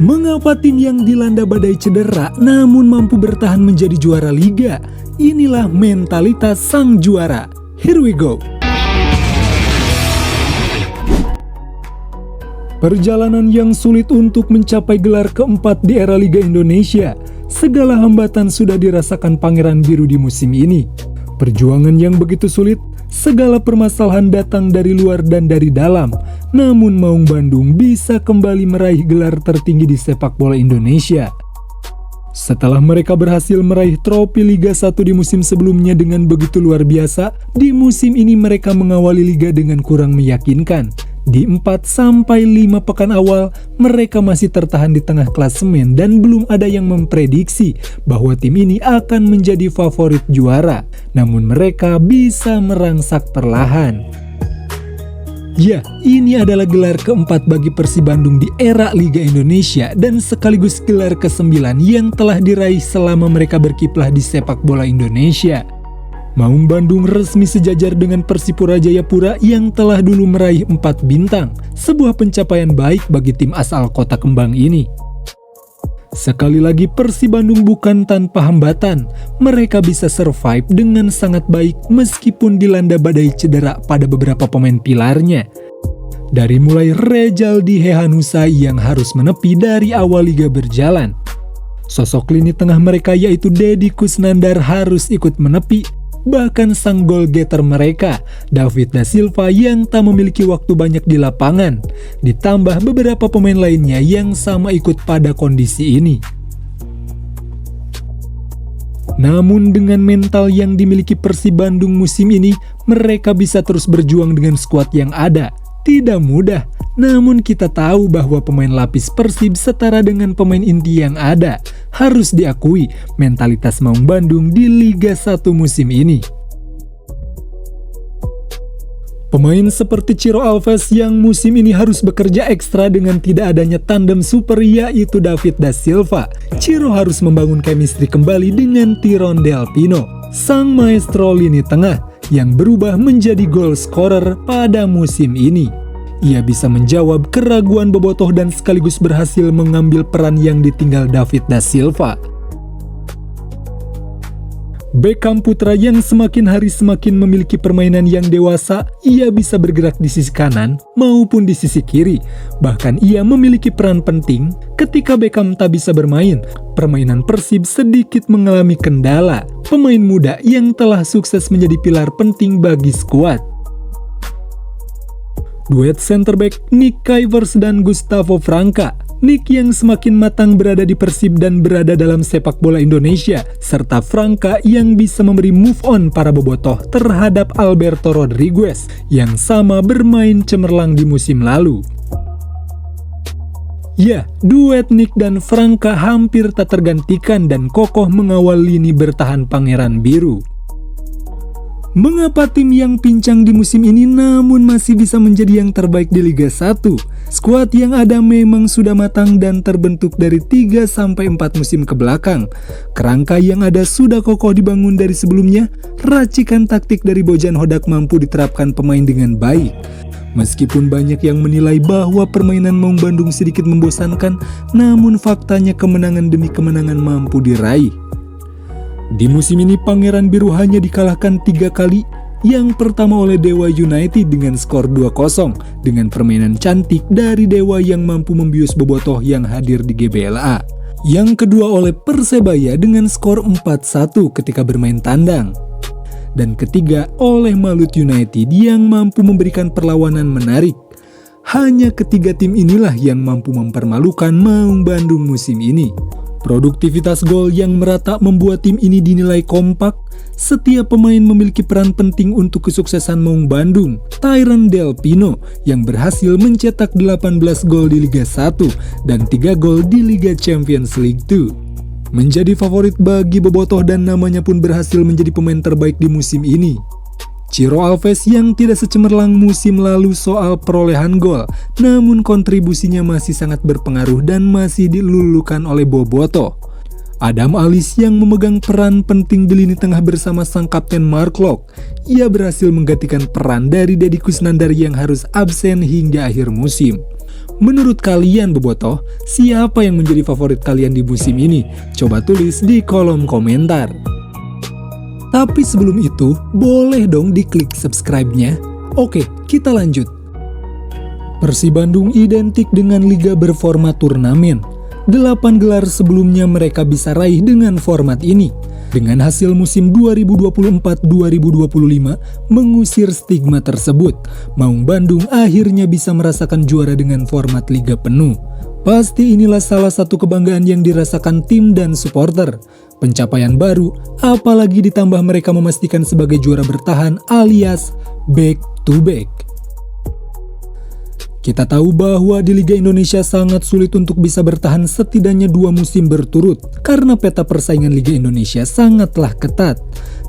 Mengapa tim yang dilanda badai cedera namun mampu bertahan menjadi juara liga? Inilah mentalitas sang juara. Here we go. Perjalanan yang sulit untuk mencapai gelar keempat di era Liga Indonesia. Segala hambatan sudah dirasakan Pangeran Biru di musim ini. Perjuangan yang begitu sulit, segala permasalahan datang dari luar dan dari dalam. Namun Maung Bandung bisa kembali meraih gelar tertinggi di sepak bola Indonesia. Setelah mereka berhasil meraih trofi Liga 1 di musim sebelumnya dengan begitu luar biasa, di musim ini mereka mengawali liga dengan kurang meyakinkan. Di 4-5 pekan awal, mereka masih tertahan di tengah klasemen dan belum ada yang memprediksi bahwa tim ini akan menjadi favorit juara. Namun mereka bisa merangsak perlahan. Ya, ini adalah gelar keempat bagi Persib Bandung di era Liga Indonesia dan sekaligus gelar ke-9 yang telah diraih selama mereka berkiprah di sepak bola Indonesia. Maung Bandung resmi sejajar dengan Persipura Jayapura yang telah dulu meraih 4 bintang, sebuah pencapaian baik bagi tim asal Kota Kembang ini. Sekali lagi Persib Bandung bukan tanpa hambatan, mereka bisa survive dengan sangat baik meskipun dilanda badai cedera pada beberapa pemain pilarnya. Dari mulai Rejaldi Hehanusa yang harus menepi dari awal liga berjalan. Sosok lini tengah mereka yaitu Deddy Kusnandar harus ikut menepi. Bahkan sang goal getter mereka, David Da Silva yang tak memiliki waktu banyak di lapangan, ditambah beberapa pemain lainnya yang sama ikut pada kondisi ini. Namun dengan mental yang dimiliki Persib Bandung musim ini, mereka bisa terus berjuang dengan skuad yang ada. Tidak mudah, namun kita tahu bahwa pemain lapis Persib setara dengan pemain inti yang ada. Harus diakui mentalitas Maung Bandung di Liga 1 musim ini. Pemain seperti Ciro Alves yang musim ini harus bekerja ekstra dengan tidak adanya tandem super yaitu David Da Silva. Ciro harus membangun chemistry kembali dengan Tyrone Del Pino, sang maestro lini tengah yang berubah menjadi goal scorer pada musim ini. Ia bisa menjawab keraguan bobotoh dan sekaligus berhasil mengambil peran yang ditinggal David Da Silva. Beckham Putra yang semakin hari semakin memiliki permainan yang dewasa, ia bisa bergerak di sisi kanan maupun di sisi kiri. Bahkan ia memiliki peran penting ketika Beckham tak bisa bermain. Permainan Persib sedikit mengalami kendala. Pemain muda yang telah sukses menjadi pilar penting bagi skuad. Duet center back Nick Kuipers dan Gustavo Franca. Nick yang semakin matang berada di Persib dan berada dalam sepak bola Indonesia, serta Franca yang bisa memberi move on para bobotoh terhadap Alberto Rodriguez yang sama bermain cemerlang di musim lalu. Ya, duet Nick dan Franca hampir tak tergantikan dan kokoh mengawal lini bertahan Pangeran Biru. Mengapa tim yang pincang di musim ini namun masih bisa menjadi yang terbaik di Liga 1? Skuad yang ada memang sudah matang dan terbentuk dari 3-4 musim ke belakang. Kerangka yang ada sudah kokoh dibangun dari sebelumnya. Racikan taktik dari Bojan Hodak mampu diterapkan pemain dengan baik. Meskipun banyak yang menilai bahwa permainan Maung Bandung sedikit membosankan, namun faktanya kemenangan demi kemenangan mampu diraih. Di musim ini Pangeran Biru hanya dikalahkan 3 kali. Yang pertama oleh Dewa United dengan skor 2-0 dengan permainan cantik dari Dewa yang mampu membius bobotoh yang hadir di GBLA. Yang kedua oleh Persebaya dengan skor 4-1 ketika bermain tandang. Dan ketiga oleh Malut United yang mampu memberikan perlawanan menarik. Hanya ketiga tim inilah yang mampu mempermalukan Maung Bandung musim ini. Produktivitas gol yang merata membuat tim ini dinilai kompak. Setiap pemain memiliki peran penting untuk kesuksesan Maung Bandung. Tyrone Del Pino yang berhasil mencetak 18 gol di Liga 1 dan 3 gol di Liga Champions League 2. Menjadi favorit bagi bobotoh dan namanya pun berhasil menjadi pemain terbaik di musim ini. Ciro Alves yang tidak secemerlang musim lalu soal perolehan gol, namun kontribusinya masih sangat berpengaruh dan masih dilulukan oleh bobotoh. Adam Alis yang memegang peran penting di lini tengah bersama sang kapten Mark Locke. Ia berhasil menggantikan peran dari Deddy Kusnandar yang harus absen hingga akhir musim. Menurut kalian Bobotoh, siapa yang menjadi favorit kalian di musim ini? Coba tulis di kolom komentar. Tapi sebelum itu, boleh dong diklik subscribe-nya. Oke, kita lanjut. Persib Bandung identik dengan liga berformat turnamen. 8 gelar sebelumnya mereka bisa raih dengan format ini. Dengan hasil musim 2024-2025 mengusir stigma tersebut, Maung Bandung akhirnya bisa merasakan juara dengan format liga penuh. Pasti inilah salah satu kebanggaan yang dirasakan tim dan supporter. Pencapaian baru, apalagi ditambah mereka memastikan sebagai juara bertahan alias back to back. Kita tahu bahwa di Liga Indonesia sangat sulit untuk bisa bertahan setidaknya 2 musim berturut karena peta persaingan Liga Indonesia sangatlah ketat.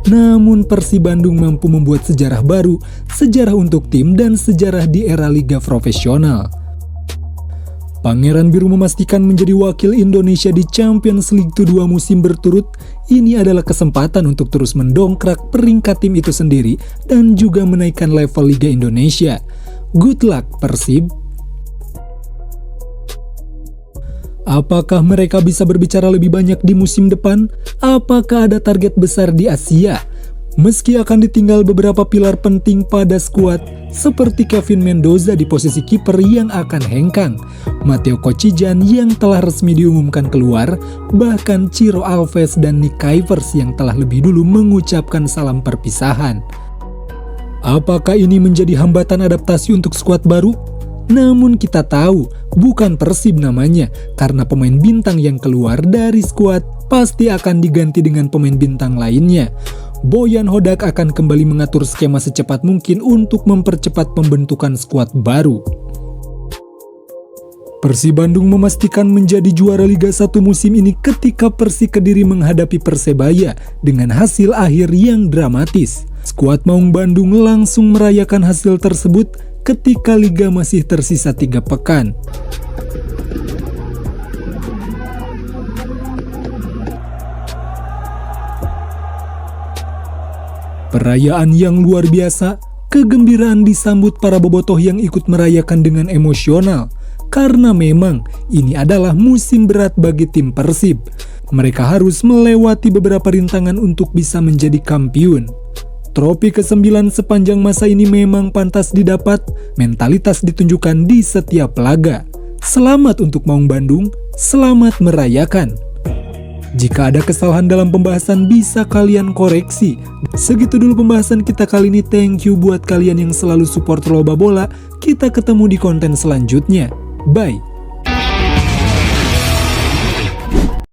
Namun Persib Bandung mampu membuat sejarah baru, sejarah untuk tim dan sejarah di era Liga profesional. Pangeran Biru memastikan menjadi wakil Indonesia di Champions League 2 musim berturut. Ini adalah kesempatan untuk terus mendongkrak peringkat tim itu sendiri dan juga menaikkan level Liga Indonesia. Good luck Persib. Apakah mereka bisa berbicara lebih banyak di musim depan? Apakah ada target besar di Asia? Meski akan ditinggal beberapa pilar penting pada skuad, seperti Kevin Mendoza di posisi kiper yang akan hengkang, Matteo Kocijan yang telah resmi diumumkan keluar, bahkan Ciro Alves dan Nick Kuipers yang telah lebih dulu mengucapkan salam perpisahan. Apakah ini menjadi hambatan adaptasi untuk skuad baru? Namun kita tahu, bukan Persib namanya, karena pemain bintang yang keluar dari skuad pasti akan diganti dengan pemain bintang lainnya. Boyan Hodak akan kembali mengatur skema secepat mungkin untuk mempercepat pembentukan skuad baru. Persib Bandung memastikan menjadi juara Liga 1 musim ini ketika Persik Kediri menghadapi Persebaya dengan hasil akhir yang dramatis. Skuad Maung Bandung langsung merayakan hasil tersebut ketika liga masih tersisa 3 pekan. Perayaan yang luar biasa, kegembiraan disambut para bobotoh yang ikut merayakan dengan emosional. Karena memang ini adalah musim berat bagi tim Persib. Mereka harus melewati beberapa rintangan untuk bisa menjadi kampiun. Trofi ke-9 sepanjang masa ini memang pantas didapat, mentalitas ditunjukkan di setiap laga. Selamat untuk Maung Bandung, selamat merayakan. Jika ada kesalahan dalam pembahasan bisa kalian koreksi. Segitu dulu pembahasan kita kali ini, thank you buat kalian yang selalu support Loba Bola. Kita ketemu di konten selanjutnya. Bye.